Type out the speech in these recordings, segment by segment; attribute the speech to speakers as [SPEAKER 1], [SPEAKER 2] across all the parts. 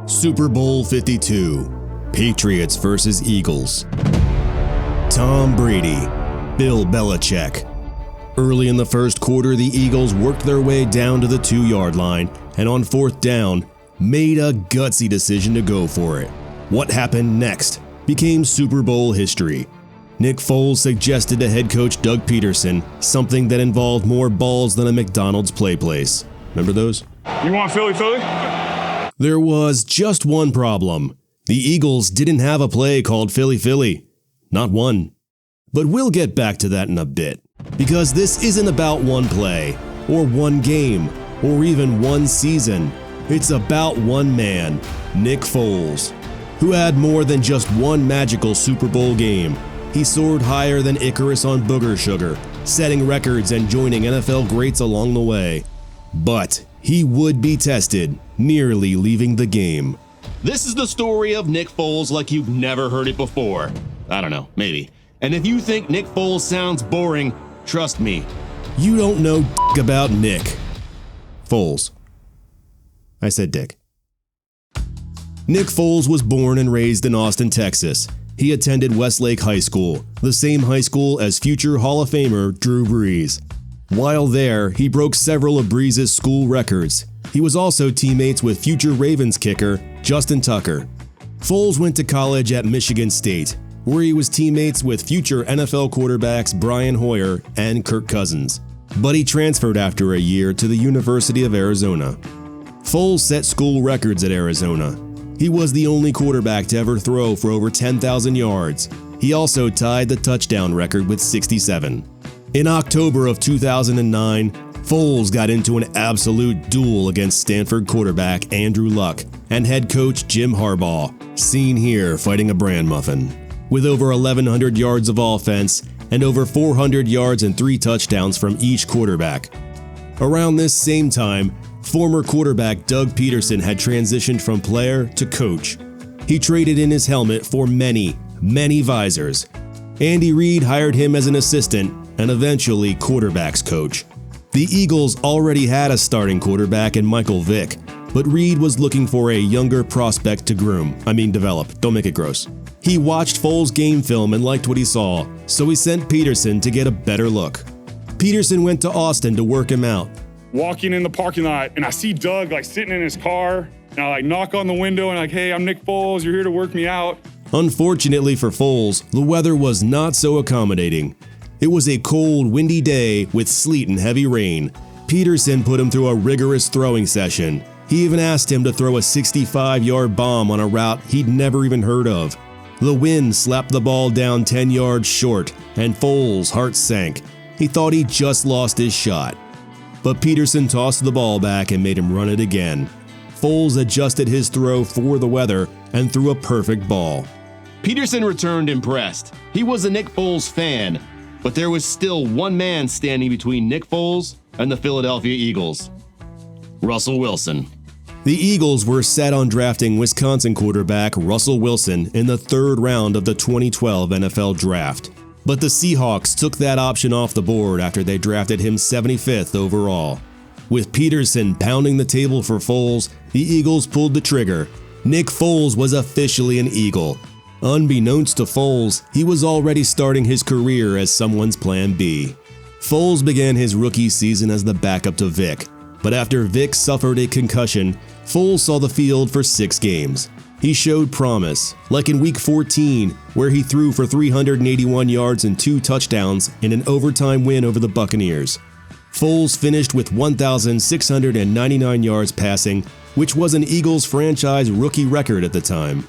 [SPEAKER 1] Super Bowl 52, Patriots vs. Eagles. Tom Brady, Bill Belichick. Early in the first quarter, the Eagles worked their way down to the 2-yard line and on fourth down, made a gutsy decision to go for it. What happened next became Super Bowl history. Nick Foles suggested to head coach Doug Peterson something that involved more balls than a McDonald's play place. Remember those?
[SPEAKER 2] You want Philly?
[SPEAKER 1] There was just one problem. The Eagles didn't have a play called Philly. Not one. But we'll get back to that in a bit, because this isn't about one play, or one game, or even one season. It's about one man, Nick Foles, who had more than just one magical Super Bowl game. He soared higher than Icarus on booger sugar, setting records and joining NFL greats along the way. But he would be tested, nearly leaving the game. This is the story of Nick Foles like you've never heard it before. I don't know, maybe. And if you think Nick Foles sounds boring, trust me, you don't know about Nick Foles. I said Dick. Nick Foles was born and raised in Austin, Texas. He attended Westlake High School, the same high school as future Hall of Famer Drew Brees. While there, he broke several of Brees' school records. He was also teammates with future Ravens kicker Justin Tucker. Foles went to college at Michigan State, where he was teammates with future NFL quarterbacks Brian Hoyer and Kirk Cousins. But he transferred after a year to the University of Arizona. Foles set school records at Arizona. He was the only quarterback to ever throw for over 10,000 yards. He also tied the touchdown record with 67. In October of 2009, Foles got into an absolute duel against Stanford quarterback Andrew Luck and head coach Jim Harbaugh, seen here fighting a bran muffin. With over 1,100 yards of offense and over 400 yards and 3 touchdowns from each quarterback. Around this same time, former quarterback Doug Peterson had transitioned from player to coach. He traded in his helmet for many visors. Andy Reid hired him as an assistant and eventually quarterbacks coach. The Eagles already had a starting quarterback in Michael Vick, but Reid was looking for a younger prospect to develop. Don't make it gross. He watched Foles' game film and liked what he saw, so he sent Peterson to get a better look. Peterson went to Austin to work him out.
[SPEAKER 2] Walking in the parking lot, and I see Doug sitting in his car, and I knock on the window and hey, I'm Nick Foles, you're here to work me out.
[SPEAKER 1] Unfortunately for Foles, the weather was not so accommodating. It was a cold, windy day with sleet and heavy rain. Peterson put him through a rigorous throwing session. He even asked him to throw a 65-yard bomb on a route he'd never even heard of. The wind slapped the ball down 10 yards short, and Foles' heart sank. He thought he just lost his shot. But Peterson tossed the ball back and made him run it again. Foles adjusted his throw for the weather and threw a perfect ball. Peterson returned impressed. He was a Nick Foles fan, but there was still one man standing between Nick Foles and the Philadelphia Eagles: Russell Wilson. The Eagles were set on drafting Wisconsin quarterback Russell Wilson in the 3rd round of the 2012 NFL Draft. But the Seahawks took that option off the board after they drafted him 75th overall. With Peterson pounding the table for Foles, the Eagles pulled the trigger. Nick Foles was officially an Eagle. Unbeknownst to Foles, he was already starting his career as someone's plan B. Foles began his rookie season as the backup to Vick, but after Vick suffered a concussion, Foles saw the field for 6 games. He showed promise, like in Week 14, where he threw for 381 yards and 2 touchdowns in an overtime win over the Buccaneers. Foles finished with 1,699 yards passing, which was an Eagles franchise rookie record at the time.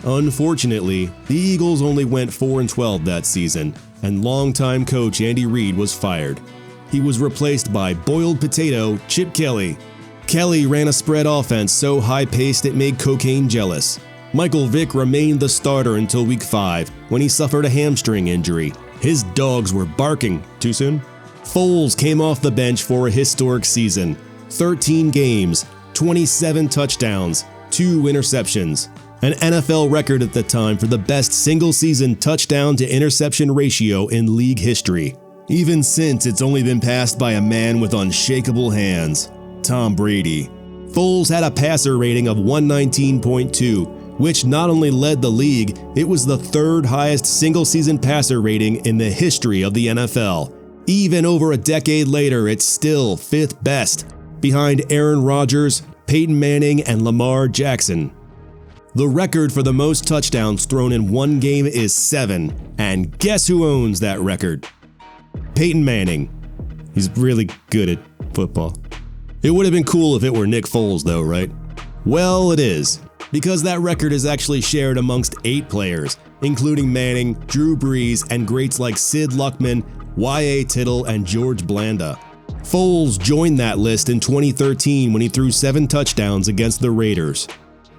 [SPEAKER 1] Unfortunately, the Eagles only went 4-12 that season, and longtime coach Andy Reid was fired. He was replaced by boiled potato Chip Kelly. Kelly ran a spread offense so high-paced it made cocaine jealous. Michael Vick remained the starter until Week 5, when he suffered a hamstring injury. His dogs were barking. Too soon? Foles came off the bench for a historic season. 13 games, 27 touchdowns, 2 interceptions. An NFL record at the time for the best single-season touchdown-to-interception ratio in league history. Even since, it's only been passed by a man with unshakable hands, Tom Brady. Foles had a passer rating of 119.2, which not only led the league, it was the third highest single-season passer rating in the history of the NFL. Even over a decade later, it's still fifth best, behind Aaron Rodgers, Peyton Manning, and Lamar Jackson. The record for the most touchdowns thrown in one game is 7, and guess who owns that record? Peyton Manning. He's really good at football. It would have been cool if it were Nick Foles though, right? Well, it is, because that record is actually shared amongst 8 players, including Manning, Drew Brees, and greats like Sid Luckman, Y.A. Tittle, and George Blanda. Foles joined that list in 2013 when he threw 7 touchdowns against the Raiders.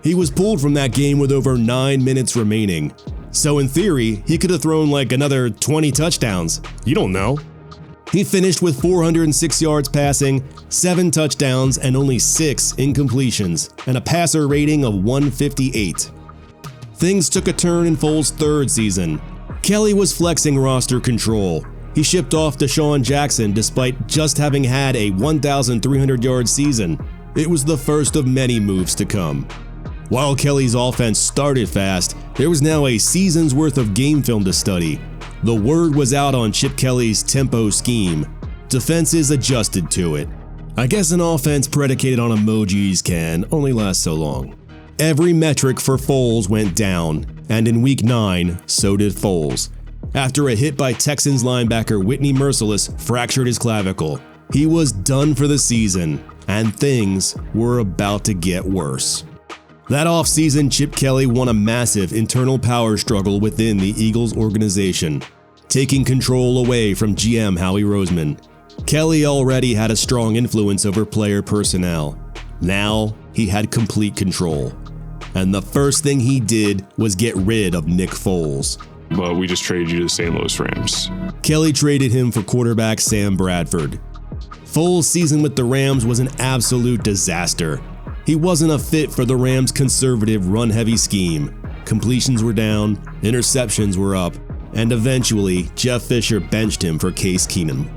[SPEAKER 1] He was pulled from that game with over 9 minutes remaining. So in theory, he could have thrown like another 20 touchdowns. You don't know. He finished with 406 yards passing, 7 touchdowns, and only 6 incompletions, and a passer rating of 158. Things took a turn in Foles' third season. Kelly was flexing roster control. He shipped off Deshaun Jackson despite just having had a 1,300-yard season. It was the first of many moves to come. While Kelly's offense started fast, there was now a season's worth of game film to study. The word was out on Chip Kelly's tempo scheme. Defenses adjusted to it. I guess an offense predicated on emojis can only last so long. Every metric for Foles went down, and in Week 9, so did Foles. After a hit by Texans linebacker Whitney Merciless fractured his clavicle, he was done for the season, and things were about to get worse. That offseason, Chip Kelly won a massive internal power struggle within the Eagles organization, taking control away from GM Howie Roseman. Kelly already had a strong influence over player personnel. Now, he had complete control. And the first thing he did was get rid of Nick Foles.
[SPEAKER 3] But we just traded you to the St. Louis Rams.
[SPEAKER 1] Kelly traded him for quarterback Sam Bradford. Foles' season with the Rams was an absolute disaster. He wasn't a fit for the Rams' conservative run-heavy scheme. Completions were down, interceptions were up, and eventually Jeff Fisher benched him for Case Keenum.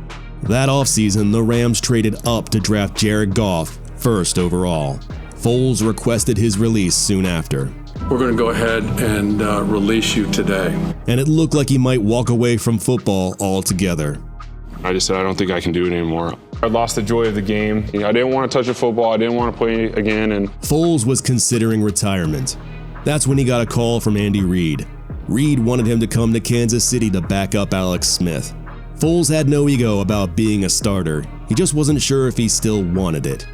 [SPEAKER 1] That offseason, the Rams traded up to draft Jared Goff first overall. Foles requested his release soon after.
[SPEAKER 4] We're going to go ahead and release you today.
[SPEAKER 1] And it looked like he might walk away from football altogether.
[SPEAKER 3] I just said, I don't think I can do it anymore. I lost the joy of the game. I didn't want to touch a football. I didn't want to play again. And
[SPEAKER 1] Foles was considering retirement. That's when he got a call from Andy Reid. Reid wanted him to come to Kansas City to back up Alex Smith. Foles had no ego about being a starter. He just wasn't sure if he still wanted it.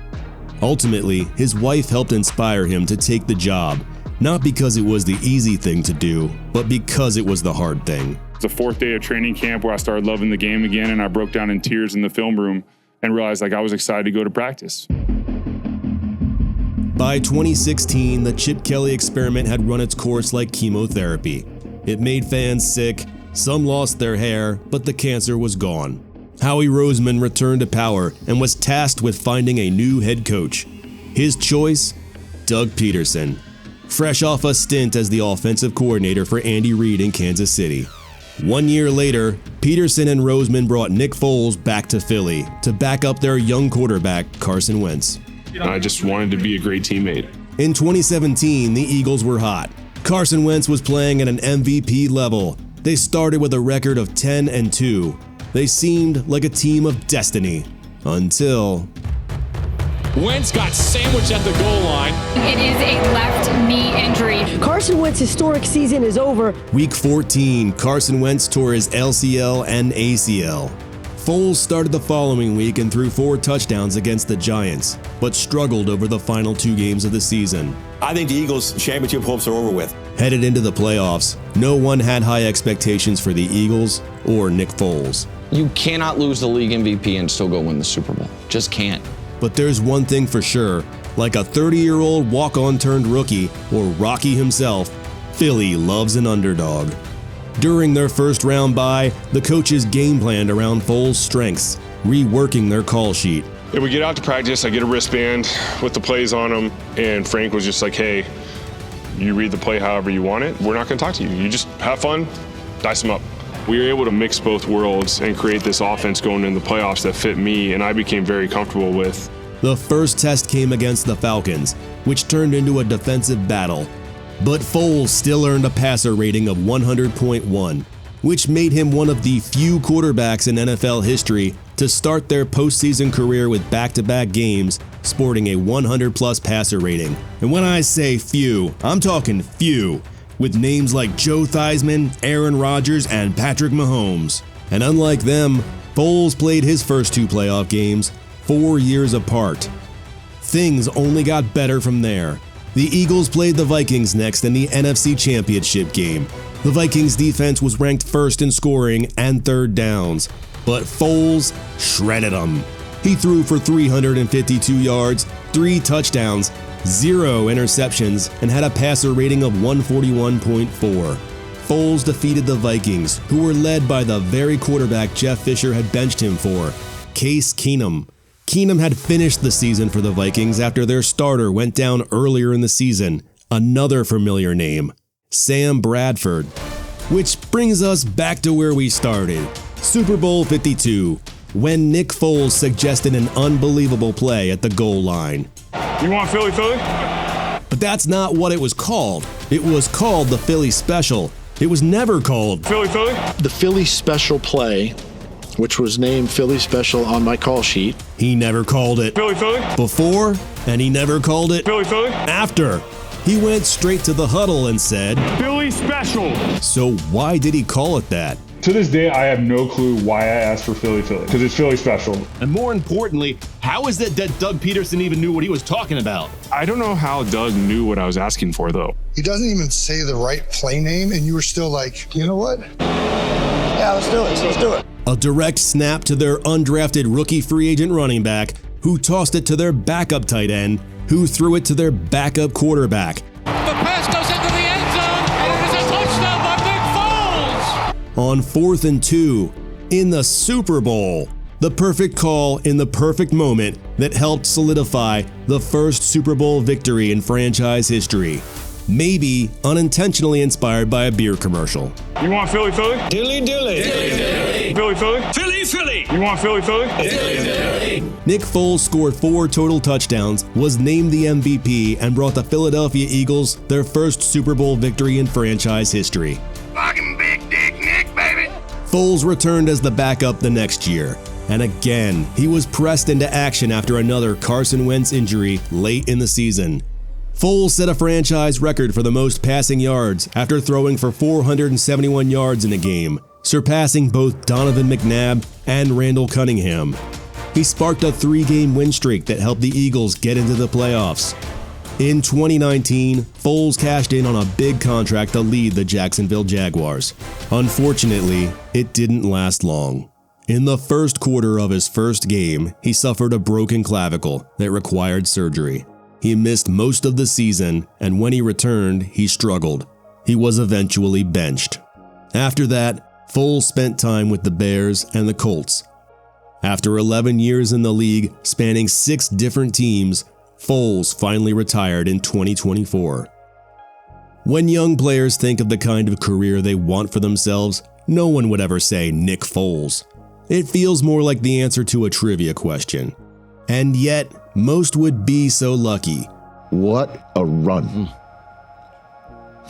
[SPEAKER 1] Ultimately, his wife helped inspire him to take the job, not because it was the easy thing to do, but because it was the hard thing.
[SPEAKER 2] It's the 4th day of training camp where I started loving the game again, and I broke down in tears in the film room and realized I was excited to go to practice.
[SPEAKER 1] By 2016, the Chip Kelly experiment had run its course like chemotherapy. It made fans sick, some lost their hair, but the cancer was gone. Howie Roseman returned to power and was tasked with finding a new head coach. His choice? Doug Peterson, fresh off a stint as the offensive coordinator for Andy Reid in Kansas City. 1 year later, Peterson and Roseman brought Nick Foles back to Philly to back up their young quarterback, Carson Wentz.
[SPEAKER 3] I just wanted to be a great teammate.
[SPEAKER 1] In 2017, the Eagles were hot. Carson Wentz was playing at an MVP level. They started with a record of 10-2. They seemed like a team of destiny, until
[SPEAKER 5] Wentz got sandwiched at the goal line.
[SPEAKER 6] It is a left knee injury.
[SPEAKER 7] Carson Wentz's historic season is over.
[SPEAKER 1] Week 14, Carson Wentz tore his LCL and ACL. Foles started the following week and threw 4 touchdowns against the Giants, but struggled over the final 2 games of the season.
[SPEAKER 8] I think the Eagles' championship hopes are over with.
[SPEAKER 1] Headed into the playoffs, no one had high expectations for the Eagles or Nick Foles.
[SPEAKER 9] You cannot lose the league MVP and still go win the Super Bowl. Just can't.
[SPEAKER 1] But there's one thing for sure, like a 30-year-old walk-on turned rookie, or Rocky himself, Philly loves an underdog. During their first round bye, the coaches game planned around Foles' strengths, reworking their call sheet.
[SPEAKER 3] And we get out to practice, I get a wristband with the plays on them, and Frank was just like, hey, you read the play however you want it. We're not going to talk to you. You just have fun, dice them up. We were able to mix both worlds and create this offense going into the playoffs that fit me, and I became very comfortable with
[SPEAKER 1] The first test came against the Falcons, which turned into a defensive battle. But Foles still earned a passer rating of 100.1, which made him one of the few quarterbacks in NFL history to start their postseason career with back-to-back games sporting a 100-plus passer rating. And when I say few, I'm talking few, with names like Joe Theismann, Aaron Rodgers, and Patrick Mahomes. And unlike them, Foles played his first 2 playoff games 4 years apart. Things only got better from there. The Eagles played the Vikings next in the NFC Championship game. The Vikings defense was ranked first in scoring and third downs, but Foles shredded them. He threw for 352 yards, 3 touchdowns, 0 interceptions, and had a passer rating of 141.4. Foles defeated the Vikings, who were led by the very quarterback Jeff Fisher had benched him for, Case Keenum. Keenum had finished the season for the Vikings after their starter went down earlier in the season, another familiar name, Sam Bradford. Which brings us back to where we started, Super Bowl 52, when Nick Foles suggested an unbelievable play at the goal line.
[SPEAKER 2] You want Philly?
[SPEAKER 1] But that's not what it was called. It was called the Philly Special. It was never called
[SPEAKER 2] Philly?
[SPEAKER 10] The Philly Special play, which was named Philly Special on my call sheet.
[SPEAKER 1] He never called it
[SPEAKER 2] Philly?
[SPEAKER 1] before, and he never called it
[SPEAKER 2] Philly?
[SPEAKER 1] after. He went straight to the huddle and said,
[SPEAKER 2] Philly Special.
[SPEAKER 1] So why did he call it that?
[SPEAKER 2] To this day, I have no clue why I asked for Philly, because it's Philly Special.
[SPEAKER 11] And more importantly, how is it that Doug Peterson even knew what he was talking about?
[SPEAKER 3] I don't know how Doug knew what I was asking for, though.
[SPEAKER 12] He doesn't even say the right play name, and you were still like, you know what? Yeah, let's do it. Let's do it.
[SPEAKER 1] A direct snap to their undrafted rookie free agent running back, who tossed it to their backup tight end, who threw it to their backup quarterback.
[SPEAKER 5] The pass goes into the end zone, and it is a touchdown by Nick Foles.
[SPEAKER 1] On 4th and 2, in the Super Bowl. The perfect call in the perfect moment that helped solidify the first Super Bowl victory in franchise history. Maybe unintentionally inspired by a beer commercial.
[SPEAKER 2] You want Philly?
[SPEAKER 8] Dilly, dilly.
[SPEAKER 2] Philly? You want Philly?
[SPEAKER 1] Nick Foles scored 4 total touchdowns, was named the MVP, and brought the Philadelphia Eagles their first Super Bowl victory in franchise history.
[SPEAKER 12] Fucking big dick Nick, baby.
[SPEAKER 1] Foles returned as the backup the next year, and again, he was pressed into action after another Carson Wentz injury late in the season. Foles set a franchise record for the most passing yards after throwing for 471 yards in a game, surpassing both Donovan McNabb and Randall Cunningham. He sparked a 3-game win streak that helped the Eagles get into the playoffs. In 2019, Foles cashed in on a big contract to lead the Jacksonville Jaguars. Unfortunately, it didn't last long. In the first quarter of his first game, he suffered a broken clavicle that required surgery. He missed most of the season, and when he returned, he struggled. He was eventually benched. After that, Foles spent time with the Bears and the Colts. After 11 years in the league, spanning 6 different teams, Foles finally retired in 2024. When young players think of the kind of career they want for themselves, no one would ever say Nick Foles. It feels more like the answer to a trivia question. And yet, most would be so lucky.
[SPEAKER 13] What a run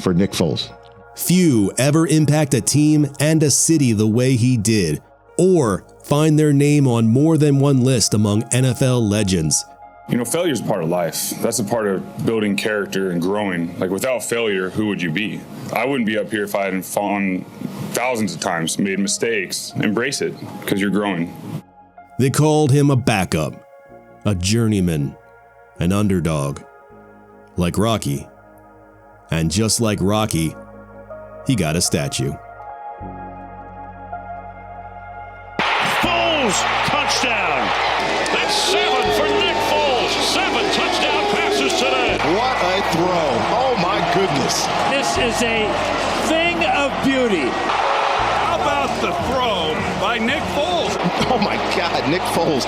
[SPEAKER 13] for Nick Foles.
[SPEAKER 1] Few ever impact a team and a city the way he did, or find their name on more than one list among NFL legends.
[SPEAKER 2] You know, failure is part of life. That's a part of building character and growing. Like, without failure, who would you be? I wouldn't be up here if I hadn't fallen thousands of times, made mistakes. Embrace it, because you're growing.
[SPEAKER 1] They called him a backup, a journeyman, an underdog, like Rocky. And just like Rocky, he got a statue.
[SPEAKER 14] Foles, touchdown! That's 7 for Nick Foles. 7 touchdown passes today.
[SPEAKER 13] What a throw. Oh my goodness.
[SPEAKER 14] This is a thing of beauty.
[SPEAKER 5] How about the throw by Nick Foles?
[SPEAKER 13] Oh my God, Nick Foles.